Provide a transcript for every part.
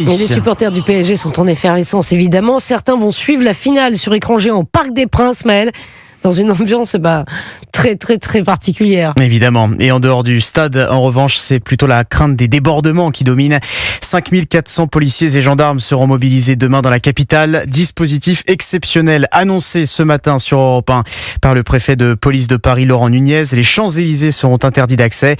Et les supporters du PSG sont en effervescence, évidemment. Certains vont suivre la finale sur écran géant au Parc des Princes, Maël, dans une ambiance très très très particulière. Évidemment. Et en dehors du stade, en revanche, c'est plutôt la crainte des débordements qui domine. 5400 policiers et gendarmes seront mobilisés demain dans la capitale. Dispositif exceptionnel annoncé ce matin sur Europe 1 par le préfet de police de Paris, Laurent Nunez. Les Champs-Élysées seront interdits d'accès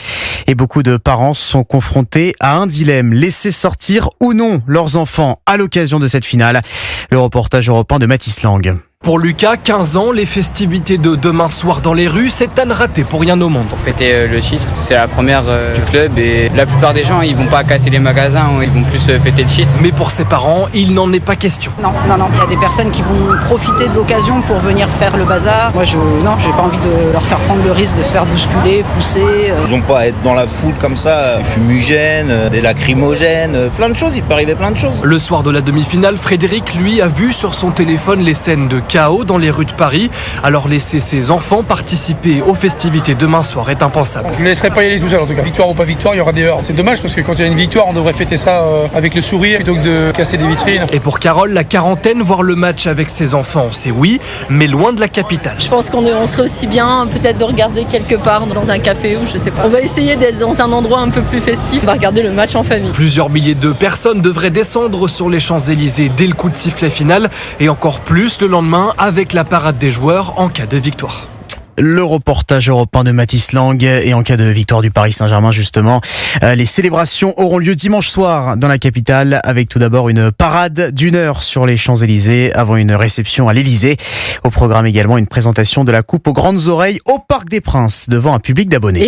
et beaucoup de parents sont confrontés à un dilemme. Laisser sortir ou non leurs enfants à l'occasion de cette finale. Le reportage Europe 1 de Mathis Lang. Pour Lucas, 15 ans, les festivités de demain soir dans les rues, c'est à ne rater pour rien au monde. Pour fêter le titre, c'est la première du club et la plupart des gens, ils vont pas casser les magasins, ils vont plus fêter le titre. Mais pour ses parents, il n'en est pas question. Non. Il y a des personnes qui vont profiter de l'occasion pour venir faire le bazar. Moi, j'ai pas envie de leur faire prendre le risque de se faire bousculer, pousser. Ils n'ont pas à être dans la foule comme ça, des fumigènes, des lacrymogènes, plein de choses, il peut arriver plein de choses. Le soir de la demi-finale, Frédéric, lui, a vu sur son téléphone les scènes de chaos dans les rues de Paris. Alors laisser ses enfants participer aux festivités demain soir est impensable. Je ne me laisserai pas y aller tout seul en tout cas. Victoire ou pas victoire, il y aura des heurts. C'est dommage parce que quand il y a une victoire, on devrait fêter ça avec le sourire plutôt que de casser des vitrines. Et pour Carole, la quarantaine, voir le match avec ses enfants, c'est oui, mais loin de la capitale. Je pense qu'on serait aussi bien peut-être de regarder quelque part dans un café ou je sais pas. On va essayer d'être dans un endroit un peu plus festif. On va regarder le match en famille. Plusieurs milliers de personnes devraient descendre sur les Champs-Élysées dès le coup de sifflet final et encore plus le lendemain avec la parade des joueurs en cas de victoire. Le reportage Europe 1 de Mathis Lang. Et en cas de victoire du Paris Saint-Germain, justement, les célébrations auront lieu dimanche soir dans la capitale, avec tout d'abord une parade d'1 heure sur les Champs-Élysées avant une réception à l'Élysée. Au programme également une présentation de la coupe aux grandes oreilles au Parc des Princes devant un public d'abonnés.